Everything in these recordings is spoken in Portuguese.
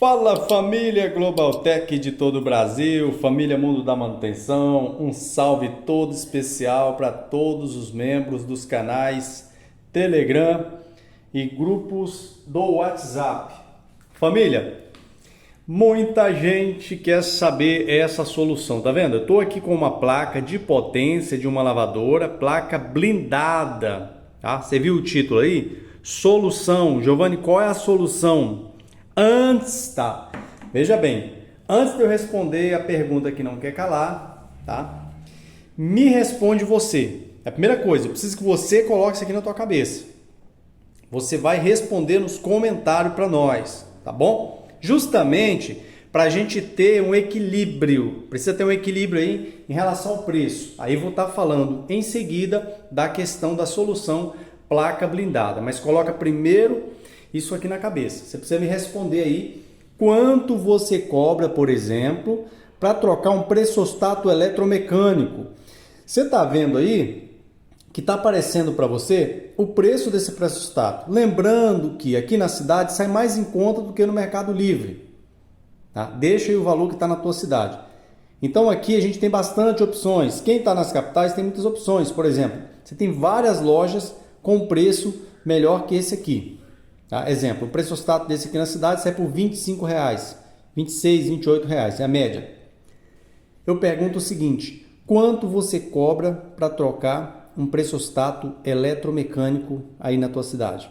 Fala família Globaltech de todo o Brasil, família Mundo da Manutenção, um salve todo especial para todos os membros dos canais Telegram e grupos do WhatsApp. Família, muita gente quer saber essa solução, tá vendo? Eu estou aqui com uma placa de potência de uma lavadora, placa blindada, tá? Você viu o título aí? Solução. Giovanni, qual é a solução? Veja bem, antes de eu responder a pergunta que não quer calar, tá? Me responde você. A primeira coisa, eu preciso que você coloque isso aqui na tua cabeça. Você vai responder nos comentários para nós, tá bom? Justamente para a gente ter um equilíbrio, precisa ter um equilíbrio aí em relação ao preço. Aí vou estar falando em seguida da questão da solução placa blindada, mas coloca primeiro isso aqui na cabeça. Você precisa me responder aí quanto você cobra, por exemplo, para trocar um pressostato eletromecânico. Você está vendo aí que está aparecendo para você o preço desse pressostato. Lembrando que aqui na cidade sai mais em conta do que no Mercado Livre. Tá? Deixa aí o valor que está na tua cidade. Então aqui a gente tem bastante opções. Quem está nas capitais tem muitas opções. Por exemplo, você tem várias lojas com preço melhor que esse aqui. Tá? Exemplo, o pressostato desse aqui na cidade sai por R$25, R$26, R$28, é a média. Eu pergunto o seguinte, quanto você cobra para trocar um pressostato eletromecânico aí na tua cidade?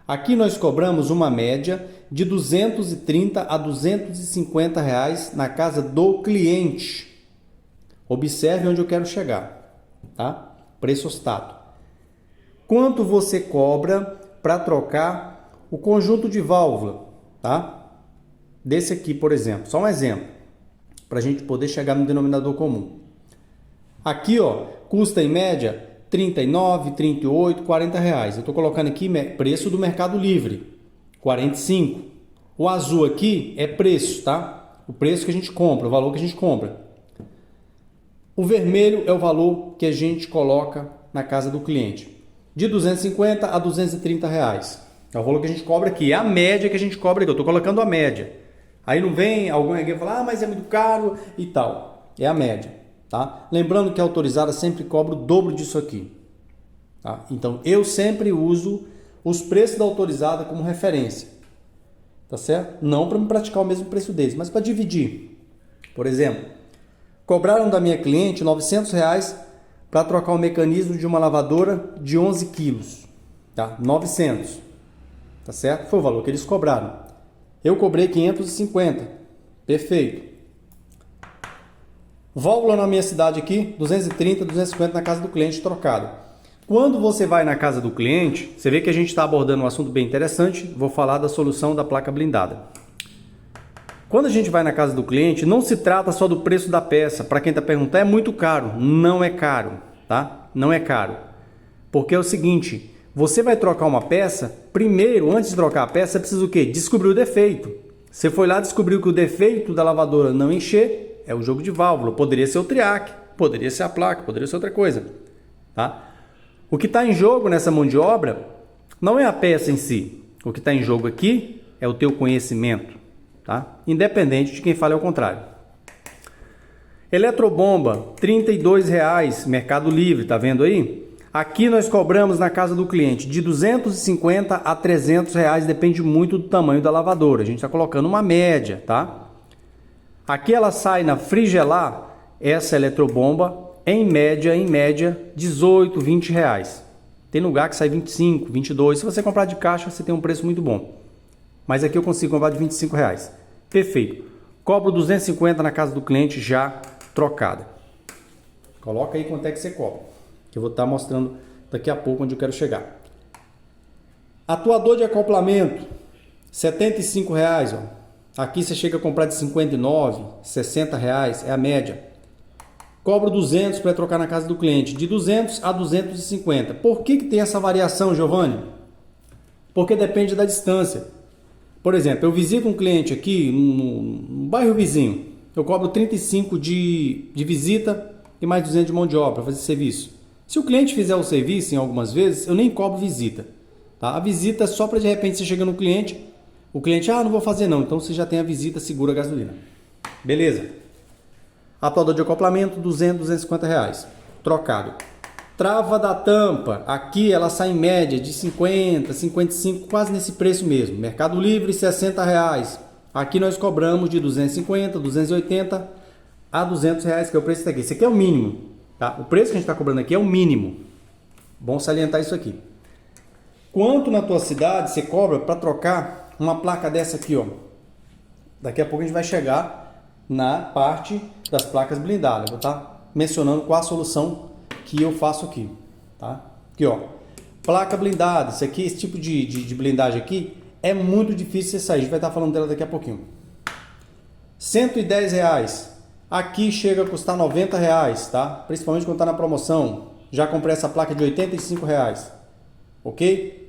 Aqui nós cobramos uma média de R$230 a R$250 na casa do cliente. Observe onde eu quero chegar, tá? Pressostato. Quanto você cobra para trocar o conjunto de válvula, tá? Desse aqui, por exemplo, só um exemplo, para a gente poder chegar no denominador comum. Aqui, ó, custa em média R$39, R$38, R$40. Eu estou colocando aqui preço do Mercado Livre, R$45. O azul aqui é preço, tá? O preço que a gente compra, o valor que a gente compra. O vermelho é o valor que a gente coloca na casa do cliente, de R$250 a R$230. É o valor que a gente cobra aqui, é a média que a gente cobra aqui, eu estou colocando a média. Aí não vem alguém aqui falar, mas é muito caro e tal. É a média, tá? Lembrando que a autorizada sempre cobra o dobro disso aqui. Tá? Então eu sempre uso os preços da autorizada como referência. Tá certo? Não para me praticar o mesmo preço deles, mas para dividir. Por exemplo, cobraram da minha cliente R$900 para trocar o mecanismo de uma lavadora de 11 quilos. Tá? 900. Tá certo? Foi o valor que eles cobraram. Eu cobrei 550. Perfeito. Válvula na minha cidade aqui, 230, 250 na casa do cliente trocado. Quando você vai na casa do cliente, você vê que a gente está abordando um assunto bem interessante. Vou falar da solução da placa blindada. Quando a gente vai na casa do cliente, não se trata só do preço da peça. Para quem está perguntando, é muito caro. Não é caro, tá? Não é caro. Porque é o seguinte, você vai trocar uma peça, primeiro, antes de trocar a peça, você precisa o quê? Descobrir o defeito. Você foi lá, descobriu que o defeito da lavadora não encher, é o jogo de válvula. Poderia ser o triac, poderia ser a placa, poderia ser outra coisa. Tá? O que está em jogo nessa mão de obra não é a peça em si. O que está em jogo aqui é o teu conhecimento. Tá? Independente de quem fale ao contrário. Eletrobomba, R$32, Mercado Livre, tá vendo aí? Aqui nós cobramos na casa do cliente de R$250 a R$300, depende muito do tamanho da lavadora. A gente está colocando uma média, tá? Aqui ela sai na Frigelar, essa eletrobomba, em média, R$18, R$20. Tem lugar que sai R$25, R$22. Se você comprar de caixa, você tem um preço muito bom. Mas aqui eu consigo comprar de R$25. Perfeito. Cobro R$250 na casa do cliente já trocada. Coloca aí quanto é que você cobra, que eu vou estar mostrando daqui a pouco onde eu quero chegar. Atuador de acoplamento, R$75. Ó. Aqui você chega a comprar de R$59, R$60, é a média. Cobro 200 para trocar na casa do cliente, de 200 a 250. Por que tem essa variação, Giovanni? Porque depende da distância. Por exemplo, eu visito um cliente aqui no bairro vizinho, eu cobro 35 de visita e mais 200 de mão de obra para fazer serviço. Se o cliente fizer o serviço em algumas vezes, eu nem cobro visita. Tá? A visita é só para de repente você chega no cliente, O cliente, não vou fazer não. Então você já tem a visita segura gasolina. Beleza. Atuador de acoplamento, 200, 250 reais. Trocado. Trava da tampa, aqui ela sai em média de 50, 55, quase nesse preço mesmo. Mercado Livre, 60 reais. Aqui nós cobramos de 250, 280 a 200 reais, que é o preço daqui. Esse aqui é o mínimo, tá? O preço que a gente está cobrando aqui é o mínimo. Bom salientar isso aqui. Quanto na tua cidade você cobra para trocar uma placa dessa aqui, ó? Daqui a pouco a gente vai chegar na parte das placas blindadas. Eu vou estar mencionando qual a solução que eu faço aqui, tá? Aqui, ó, placa blindada. Isso aqui, esse tipo de blindagem aqui é muito difícil você sair. A gente vai estar falando dela daqui a pouquinho. 110 reais. Aqui chega a custar 90 reais, tá? Principalmente quando está na promoção. Já comprei essa placa de 85 reais, ok?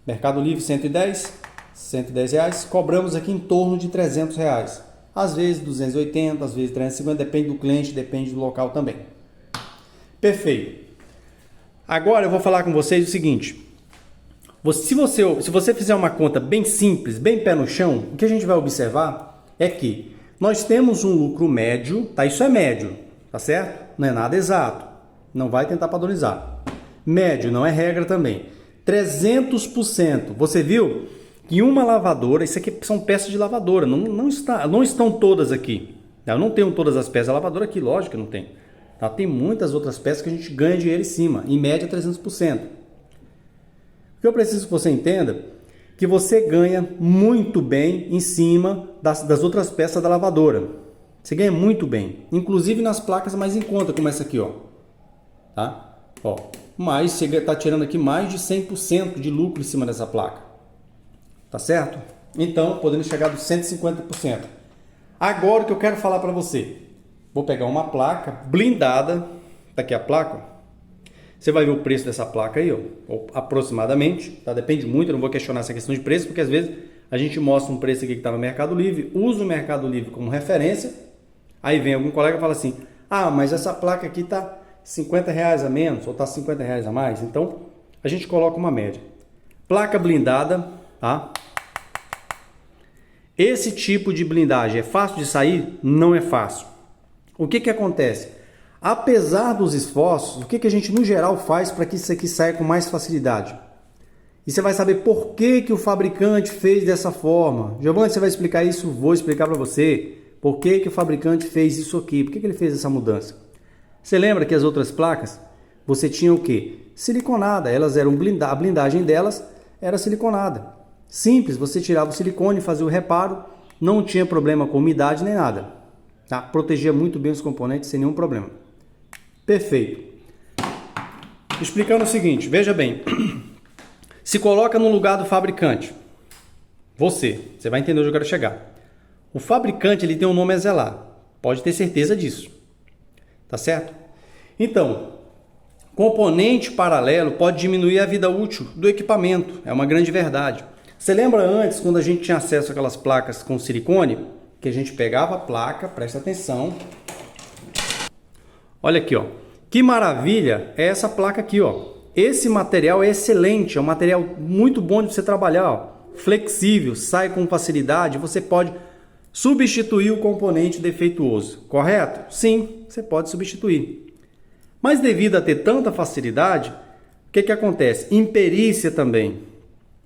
Mercado Livre 110 reais. Cobramos aqui em torno de 300 reais. Às vezes 280, às vezes 350, depende do cliente, depende do local também. Perfeito. Agora eu vou falar com vocês o seguinte. Se você fizer uma conta bem simples, bem pé no chão, o que a gente vai observar é que nós temos um lucro médio, tá? Isso é médio, tá certo? Não é nada exato. Não vai tentar padronizar. Médio não é regra também. 300%. Você viu que uma lavadora, isso aqui são peças de lavadora, não estão todas aqui. Eu não tenho todas as peças da lavadora aqui, lógico que não tem. Tá? Tem muitas outras peças que a gente ganha dinheiro em cima, em média 300%. O que eu preciso que você entenda que você ganha muito bem em cima das outras peças da lavadora. Você ganha muito bem, inclusive nas placas mais em conta, como essa aqui, ó. Tá? Ó, mas você está tirando aqui mais de 100% de lucro em cima dessa placa. Tá certo? Então, podemos chegar dos 150%. Agora o que eu quero falar para você. Vou pegar uma placa blindada, tá aqui a placa, você vai ver o preço dessa placa aí, ó, aproximadamente, tá? Depende muito, eu não vou questionar essa questão de preço, porque às vezes a gente mostra um preço aqui que está no Mercado Livre, usa o Mercado Livre como referência, aí vem algum colega e fala assim, mas essa placa aqui tá 50 reais a menos, ou tá 50 reais a mais, então a gente coloca uma média. Placa blindada, tá? Esse tipo de blindagem é fácil de sair? Não é fácil. O que acontece? Apesar dos esforços, o que a gente no geral faz para que isso aqui saia com mais facilidade? E você vai saber por que o fabricante fez dessa forma. Giovanni, você vai explicar isso? Vou explicar para você. Por que o fabricante fez isso aqui? Por que ele fez essa mudança? Você lembra que as outras placas, você tinha o quê? Siliconada. Elas eram a blindagem delas era siliconada. Simples, você tirava o silicone, fazia o reparo, não tinha problema com umidade nem nada. Tá? Protegia muito bem os componentes sem nenhum problema. Perfeito. Explicando o seguinte, veja bem. Se coloca no lugar do fabricante. Você vai entender onde eu quero chegar. O fabricante ele tem um nome a zelar. Pode ter certeza disso. Tá certo? Então, componente paralelo pode diminuir a vida útil do equipamento. É uma grande verdade. Você lembra antes, quando a gente tinha acesso àquelas placas com silicone? Que a gente pegava a placa, presta atenção. Olha aqui, ó. Que maravilha é essa placa aqui, ó. Esse material é excelente, é um material muito bom de você trabalhar, ó. Flexível, sai com facilidade, você pode substituir o componente defeituoso, correto? Sim, você pode substituir. Mas devido a ter tanta facilidade, o que acontece? Imperícia também.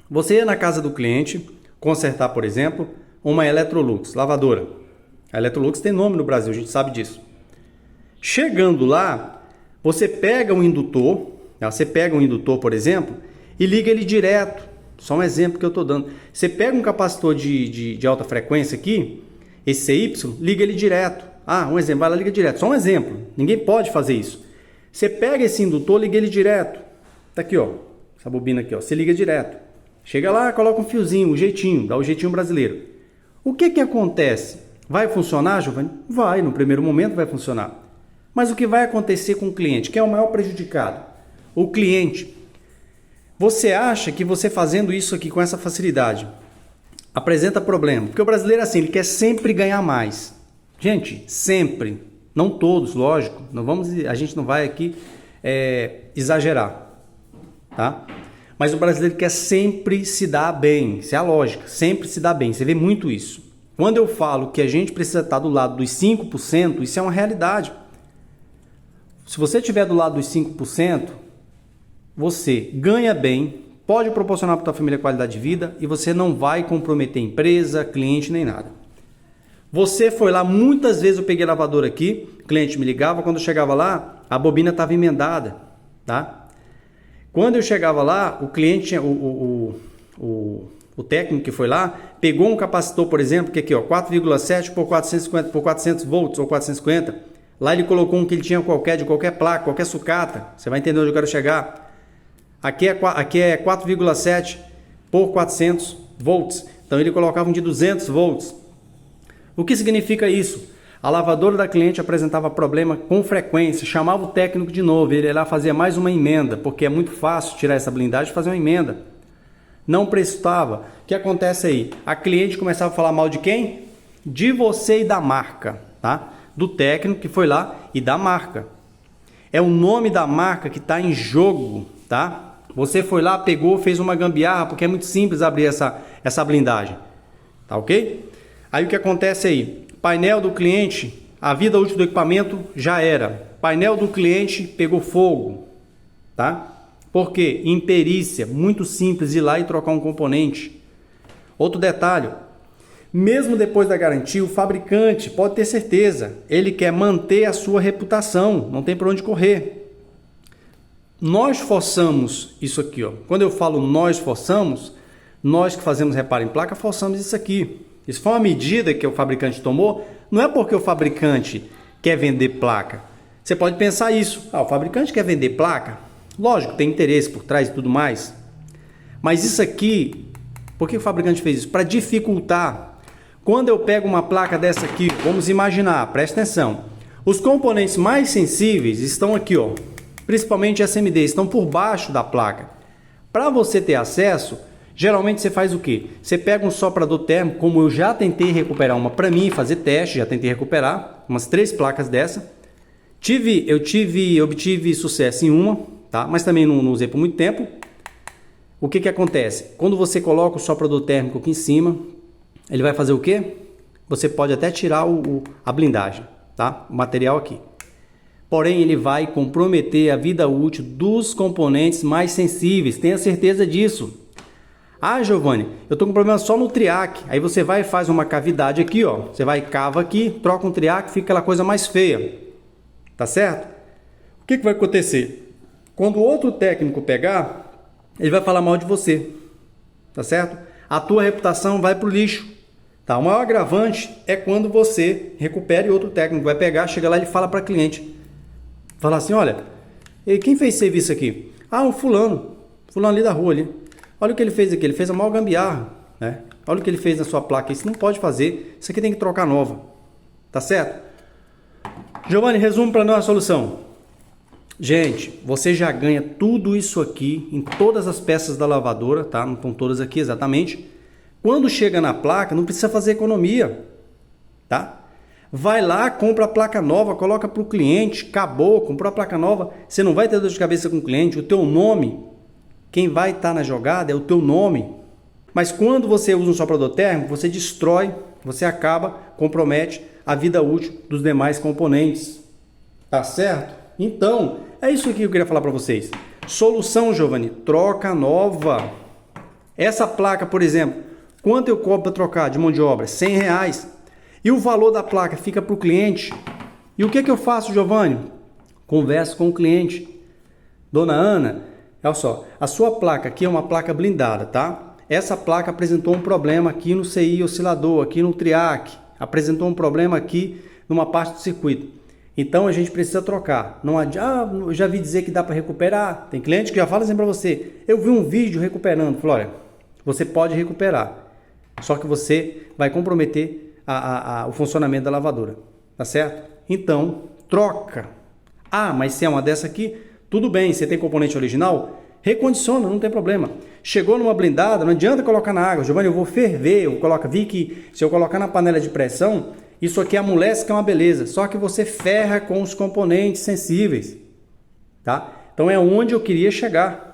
Você ia na casa do cliente consertar, por exemplo, uma Electrolux, lavadora. A Electrolux tem nome no Brasil, a gente sabe disso. Chegando lá, você pega um indutor, por exemplo, e liga ele direto. Só um exemplo que eu estou dando. Você pega um capacitor de alta frequência aqui, esse CY, liga ele direto. Um exemplo, vai lá, liga direto. Só um exemplo, ninguém pode fazer isso. Você pega esse indutor, liga ele direto. Tá aqui, ó, essa bobina aqui, ó, você liga direto. Chega lá, coloca um fiozinho, um jeitinho, dá o jeitinho brasileiro. O que acontece? Vai funcionar, Giovanni? Vai, no primeiro momento vai funcionar. Mas o que vai acontecer com o cliente? Quem é o maior prejudicado? O cliente. Você acha que você fazendo isso aqui com essa facilidade apresenta problema? Porque o brasileiro é assim, ele quer sempre ganhar mais. Gente, sempre. Não todos, lógico. A gente não vai aqui exagerar. Tá? Mas o brasileiro quer sempre se dar bem, isso é a lógica, sempre se dar bem, você vê muito isso. Quando eu falo que a gente precisa estar do lado dos 5%, isso é uma realidade. Se você estiver do lado dos 5%, você ganha bem, pode proporcionar para a sua família qualidade de vida e você não vai comprometer empresa, cliente nem nada. Você foi lá, muitas vezes eu peguei lavadora aqui, o cliente me ligava, quando eu chegava lá, a bobina estava emendada, tá? Quando eu chegava lá, o cliente, o técnico que foi lá, pegou um capacitor, por exemplo, que aqui, ó, 4,7 por 450 por 400 volts ou 450. Lá ele colocou um que ele tinha de qualquer placa, qualquer sucata. Você vai entender onde eu quero chegar. Aqui é 4,7 por 400 volts. Então ele colocava um de 200 volts. O que significa isso? A lavadora da cliente apresentava problema com frequência, chamava o técnico de novo, ele ia lá fazer mais uma emenda, porque é muito fácil tirar essa blindagem e fazer uma emenda. Não prestava. O que acontece aí? A cliente começava a falar mal de quem? De você e da marca, tá? Do técnico que foi lá e da marca. É o nome da marca que está em jogo, tá? Você foi lá, pegou, fez uma gambiarra, porque é muito simples abrir essa blindagem, tá ok? Aí o que acontece aí? Painel do cliente, a vida útil do equipamento já era. Painel do cliente pegou fogo, tá? Por quê? Imperícia, muito simples ir lá e trocar um componente. Outro detalhe, mesmo depois da garantia, o fabricante pode ter certeza, ele quer manter a sua reputação, não tem por onde correr. Nós forçamos isso aqui, ó. Quando eu falo nós forçamos, nós que fazemos reparo em placa, forçamos isso aqui. Isso foi uma medida que o fabricante tomou, não é porque o fabricante quer vender placa. Você pode pensar isso, o fabricante quer vender placa, lógico, tem interesse por trás e tudo mais. Mas isso aqui, por que o fabricante fez isso? Para dificultar. Quando eu pego uma placa dessa aqui, vamos imaginar, presta atenção, os componentes mais sensíveis estão aqui, ó, principalmente SMD, estão por baixo da placa. Para você ter acesso, geralmente você faz o que? Você pega um soprador térmico, como eu já tentei recuperar uma para mim, fazer teste, já tentei recuperar umas 3 placas dessa. Obtive sucesso em uma, tá? Mas também não usei por muito tempo. O que acontece? Quando você coloca o soprador térmico aqui em cima, ele vai fazer o quê? Você pode até tirar a blindagem, tá? O material aqui. Porém, ele vai comprometer a vida útil dos componentes mais sensíveis, tenha certeza disso. Ah, Giovanni, eu tô com problema só no triac. Aí você vai e faz uma cavidade aqui, ó. Você vai e cava aqui, troca um triac, fica aquela coisa mais feia. Tá certo? O que vai acontecer? Quando o outro técnico pegar, ele vai falar mal de você. Tá certo? A tua reputação vai pro lixo. Tá? O maior agravante é quando você recupera e outro técnico vai pegar, chega lá e ele fala para cliente. Fala assim, olha, quem fez serviço aqui? Ah, um fulano ali da rua ali. Olha o que ele fez aqui, ele fez a maior gambiarra, né? Olha o que ele fez na sua placa, isso não pode fazer, isso aqui tem que trocar nova, tá certo? Giovanni, resumo para nós a solução. Gente, você já ganha tudo isso aqui em todas as peças da lavadora, tá? Não estão todas aqui exatamente. Quando chega na placa, não precisa fazer economia, tá? Vai lá, compra a placa nova, coloca para o cliente, acabou, comprou a placa nova, você não vai ter dor de cabeça com o cliente, o teu nome... Quem vai estar na jogada é o teu nome. Mas quando você usa um soprador térmico, você destrói, você acaba, compromete a vida útil dos demais componentes. Tá certo? Então, é isso que eu queria falar para vocês. Solução, Giovanni, troca nova. Essa placa, por exemplo, quanto eu cobro para trocar de mão de obra? R$100. E o valor da placa fica para o cliente. E o que eu faço, Giovanni? Converso com o cliente. Dona Ana, olha só, a sua placa aqui é uma placa blindada, tá? Essa placa apresentou um problema aqui no CI oscilador, aqui no triac, apresentou um problema aqui numa parte do circuito. Então a gente precisa trocar. Não adianta, eu já vi dizer que dá para recuperar. Tem cliente que já fala assim para você, eu vi um vídeo recuperando. Falou, olha, você pode recuperar, só que você vai comprometer o funcionamento da lavadora, tá certo? Então, troca. Ah, mas se é uma dessa aqui... Tudo bem, você tem componente original? Recondiciona, não tem problema. Chegou numa blindada, não adianta colocar na água. Giovanni, eu vou ferver, vi que se eu colocar na panela de pressão, isso aqui amolece, que é uma beleza. Só que você ferra com os componentes sensíveis. Tá? Então é onde eu queria chegar.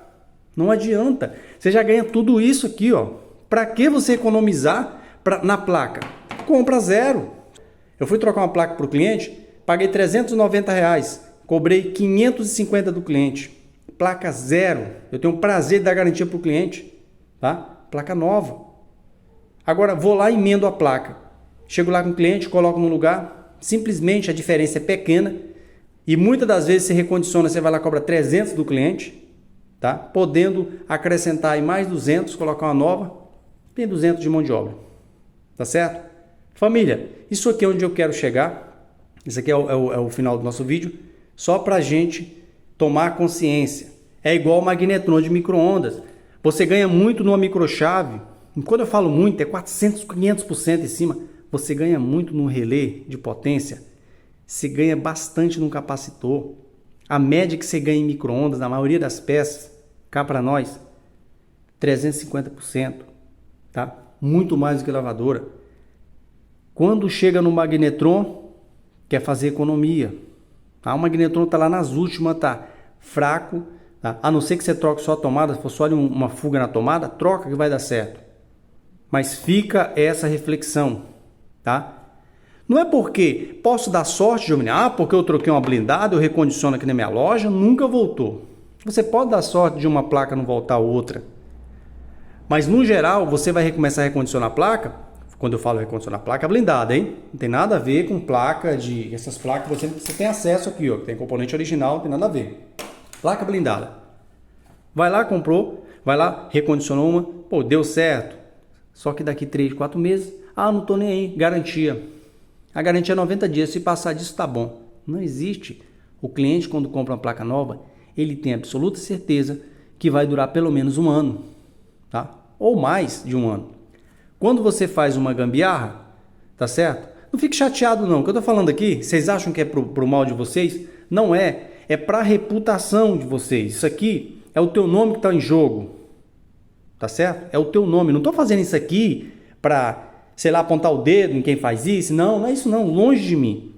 Não adianta. Você já ganha tudo isso aqui, ó. Para que você economizar na placa? Compra zero. Eu fui trocar uma placa para o cliente, paguei R$390, cobrei 550 do cliente. Placa zero. Eu tenho o prazer de dar garantia para o cliente, tá? Placa nova. Agora vou lá e emendo a placa. Chego lá com o cliente, coloco no lugar, simplesmente a diferença é pequena e muitas das vezes você recondiciona, você vai lá e cobra 300 do cliente, tá? Podendo acrescentar aí mais 200, colocar uma nova, tem 200 de mão de obra, tá certo? Família, isso aqui é onde eu quero chegar, isso aqui é o final do nosso vídeo, só para a gente tomar consciência. É igual o magnetron de micro-ondas, você ganha muito numa microchave, quando eu falo muito é 400, 500% em cima, você ganha muito no relé de potência, você ganha bastante num capacitor. A média que você ganha em micro-ondas, na maioria das peças, cá para nós, 350%, tá? Muito mais do que lavadora. Quando chega no magnetron, quer fazer economia. Tá? O magnetron está lá nas últimas, tá fraco, tá? A não ser que você troque só a tomada, se for só uma fuga na tomada, troca que vai dar certo. Mas fica essa reflexão, tá? Não é porque posso dar sorte, Giovanni, porque eu troquei uma blindada, eu recondiciono aqui na minha loja, nunca voltou. Você pode dar sorte de uma placa não voltar a outra. Mas no geral, você vai começar a recondicionar a placa, quando eu falo recondicionar a placa, é blindada, hein? Não tem nada a ver com placa de... Essas placas você tem acesso aqui, ó, que tem componente original, não tem nada a ver. Placa blindada. Vai lá, comprou, vai lá, recondicionou uma, pô, deu certo. Só que daqui 3, 4 meses, não tô nem aí, garantia. A garantia é 90 dias, se passar disso tá bom. Não existe. O cliente, quando compra uma placa nova, ele tem absoluta certeza que vai durar pelo menos 1 ano, tá? Ou mais de 1 ano. Quando você faz uma gambiarra, tá certo? Não fique chateado não, o que eu tô falando aqui, vocês acham que é pro mal de vocês? Não é, é pra reputação de vocês. Isso aqui é o teu nome que tá em jogo. Tá certo? É o teu nome. Não estou fazendo isso aqui para, sei lá, apontar o dedo em quem faz isso. Não, não é isso não. Longe de mim.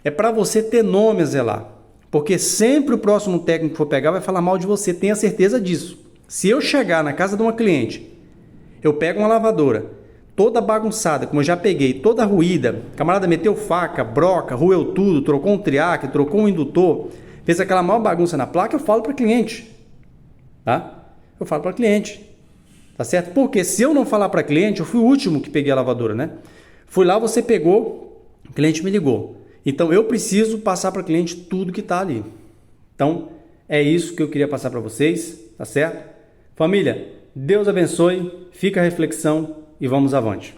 É para você ter nome a zelar. Porque sempre o próximo técnico que for pegar vai falar mal de você. Tenha certeza disso. Se eu chegar na casa de uma cliente, eu pego uma lavadora toda bagunçada, como eu já peguei, toda ruída, o camarada meteu faca, broca, roeu tudo, trocou um triac, trocou um indutor, fez aquela maior bagunça na placa, eu falo para cliente. Tá? Eu falo para cliente. Tá certo? Porque se eu não falar para cliente, eu fui o último que peguei a lavadora, né? Fui lá, você pegou, o cliente me ligou. Então eu preciso passar para o cliente tudo que está ali. Então é isso que eu queria passar para vocês, tá certo? Família, Deus abençoe, fica a reflexão e vamos avante.